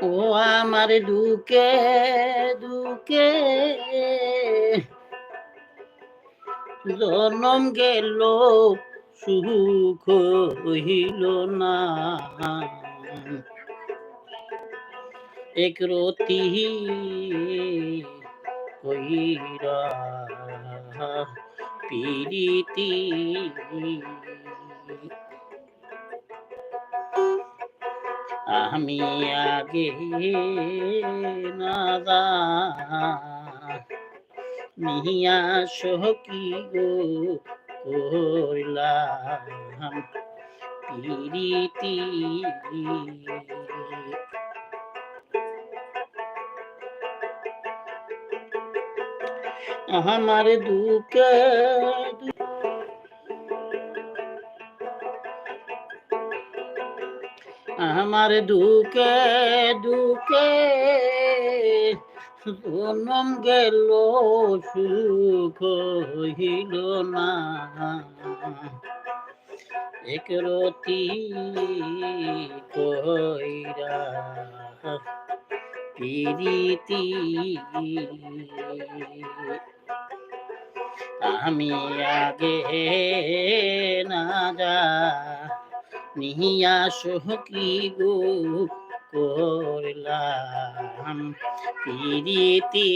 ও আমার দুকে দুকে জনম গেল সুখ হইল না এক রতি কইরা পিরিতি আমি আগে না নিয়া সখী গো করলাম পিরিতি আমার দুকে আমার দুকে দুকে জনম গেল সুখ হইল না এক রতি কইরা পিরিতি আমি আগে না যা নিয়া সখী গো করলাম পিরিতি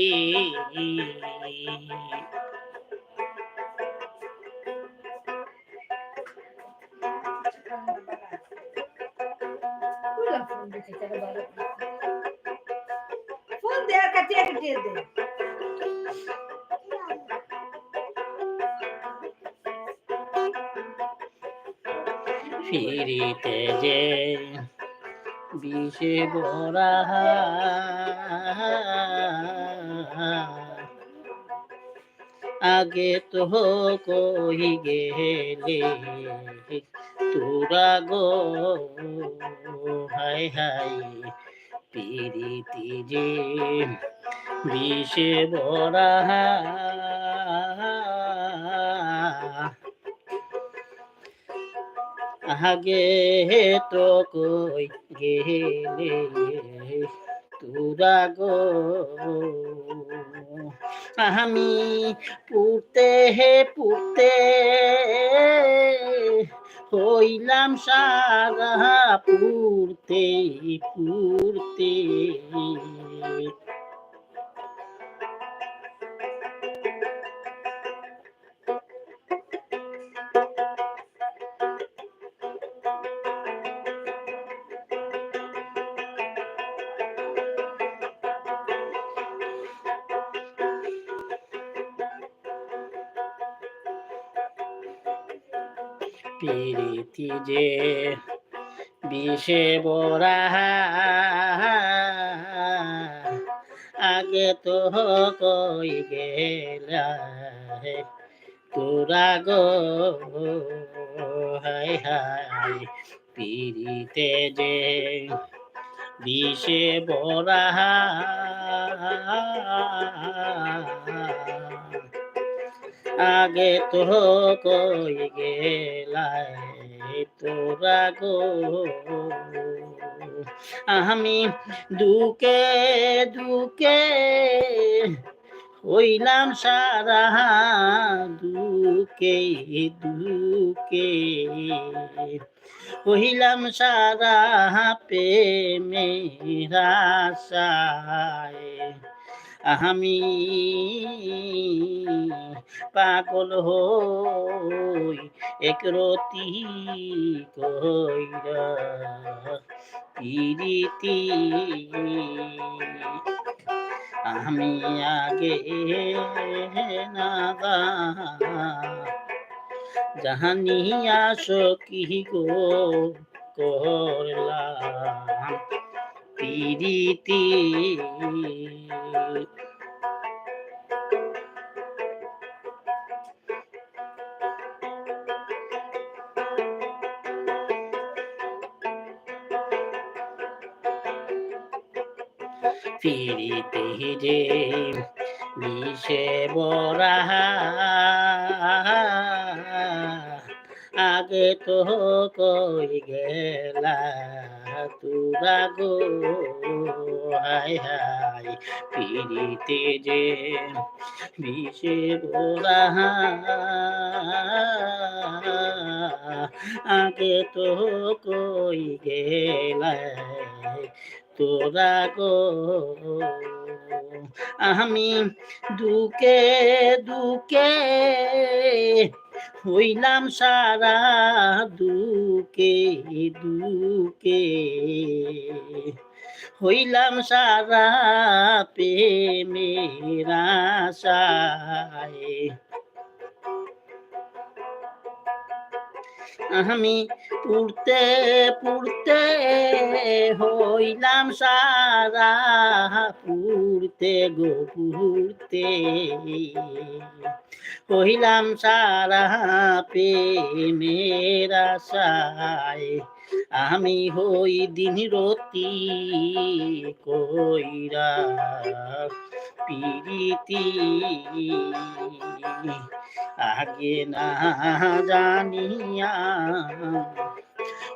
ফোন দে কাটিয়ে কাটিয়ে দে ফিরিতে যে বিষে বরা আগে তো কই গেলে তোরা গো হাই হাই পিরিতি যে বিষে বরা আগে তো কই গেলে তোরা গো আমি পুতে পুতে হইলাম সারা পুরতে পুরতে পিরিতি যে বিষে বরা আগে তো কই গেলা তোরা গো হাই হাই পিরিতে যে বিষে বরা আগে তো কই গেলাই তোরা গো আমি দুকে দুকে হইলাম সারা দুকে দুকে হইলাম সারা প্রেমের আশায় আমি পাগল হই এক রতি কইরা পিরিতি আমি আগে না জাহানিয়া সখী গো করলাম পিরিতি পিরিতি যে বিষে বরা আগে তো কই গেলা তোরা গো হায় হায় পিড়িতে যে বিষে ভরা আগে তো কই গেলা তোরা গো আমি দুকে দুকে হইলাম সারা দুকে দুকে হইলাম সারা প্রেমের আশায় আমি পুড়তে পুড়তে হইলাম সারা পুড়তে গো পুড়তে হইলাম সারা প্রেমের আশায় আমি হই দিন রতি কইরা পিরিতি আগে না জানিয়া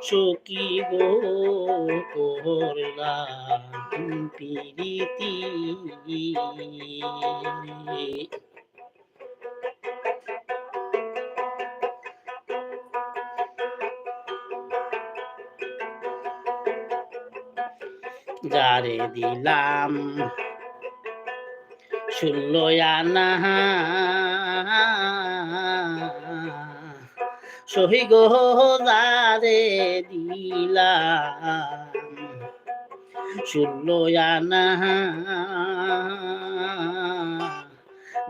সখী গো করলাম পিরিতি যারে দিলাম 16 আনা সহি গো যারে দিলাম 16 আনা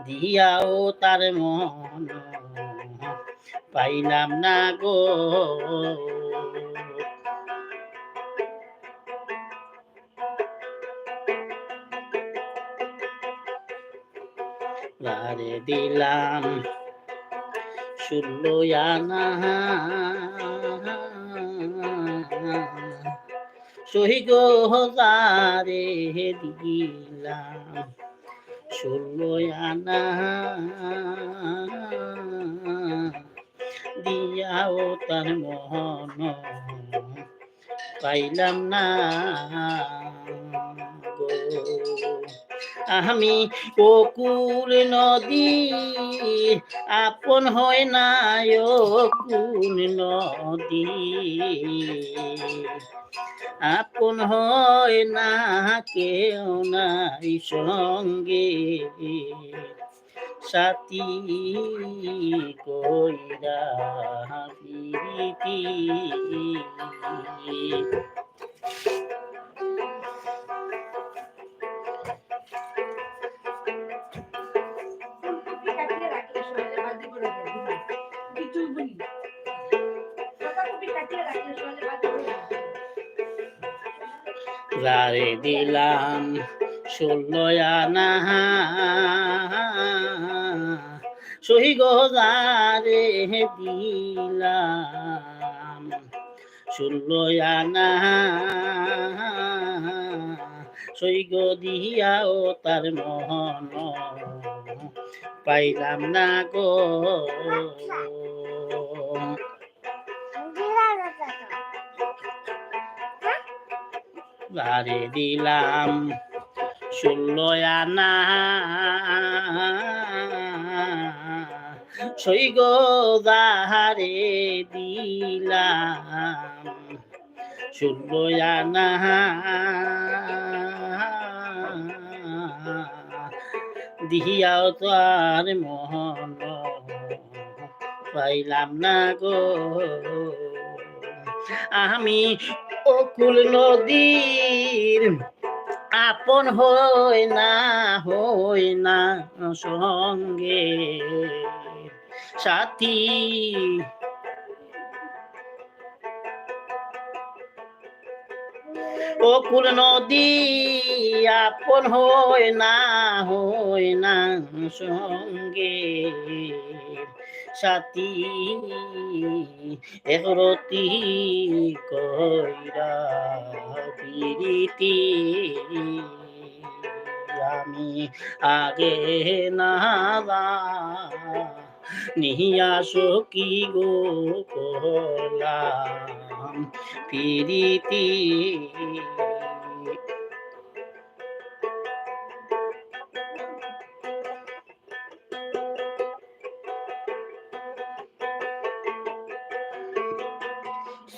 দিয়াও তার মন পাইলাম না গো যারে দিলাম 16 আনা সহি গো যারে দিলাম 16 আনা দিয়াও তার মন পাইলাম না গো আমি অকুল নদী আপন হয় না অকুল নদী আপন হয় না কেউ নাই সঙ্গে সাথী কইরা প্রীতি ফুলকপি কাটিয়ে রাখলে সোহেলে ভাজি করে দে দিবি কিছু বলি পাতাকপি কাটিয়ে রাখলে সোহেলে ভাজি করে দে যারে দিলাম 16 আনা সহি গো যারে দিলাম 16 আনা সহি গো দিয়াও তার মন পাইলাম না গো যারে দিলাম 16 আনা সই গো যারে দিলাম 16 আনা দিয়াও তার মন পাইলাম না গো আমি অকুল নদীর আপন হই না সঙ্গে সাথী অকুল নদী আপন হই না সঙ্গে সাথী একরতি কইরা প্রীতি আমি আগে না নিয়াসো কি গো করলাম প্রীতি।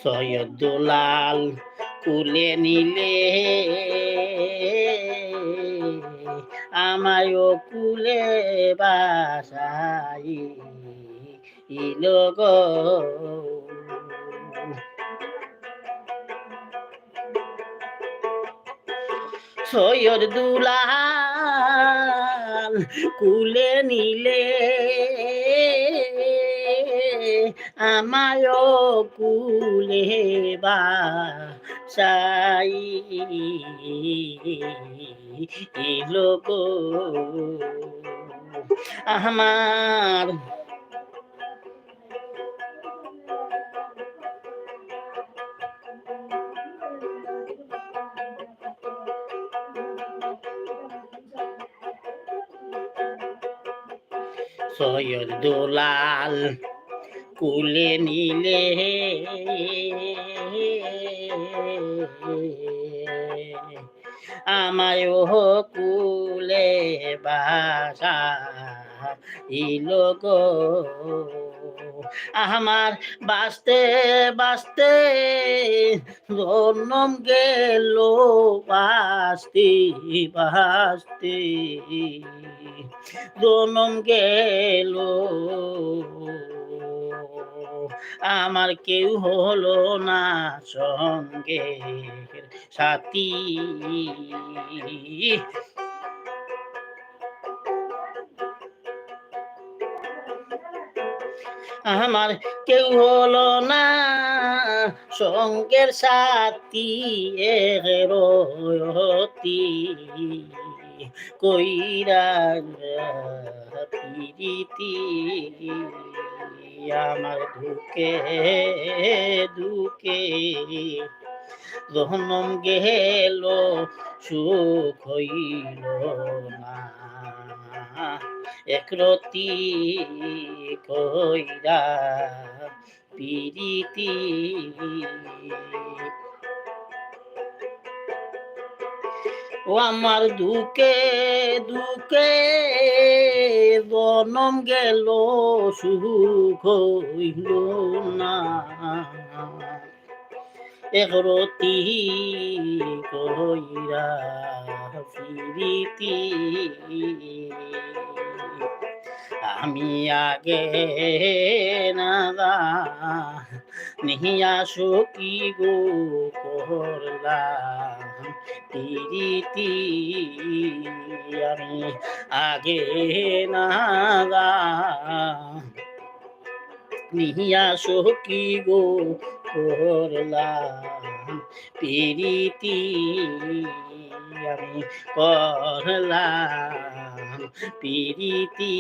সৈয়দ দুলাল কুলে নিলে আমায়ও কুলে বাসাই গো। সৈয়দ দুলাল কুলে নিলে আমায়ও কুলে বাসাই গো। আমার সৈয়দ দুলাল কুলে নিলে আমায়ও কুলে বাসা গো। আমার বাঁচতে বাঁচতে জনম গেল বাঁচতে বাঁচতে জনম গেল আমার কেউ হলো না সঙ্গে সাথী। আমার কেউ হলো না সঙ্গের সাথী রতি কইরা প্রীতি। আমার দুঃখে দুঃখে জনম গেল সুখ হইল না একরতি কইরা প্রীতি। ও আমার দুঃখে দুঃখে জনম গেল সুখ হইল না একরতি কইরা প্রীতি। আমি আগে না নিয়াসো কি গো করলাম প্রীতি। আমি আগে না নিয়াসো কি গো করলাম প্রীতি। আমি করলাম প্রীতি।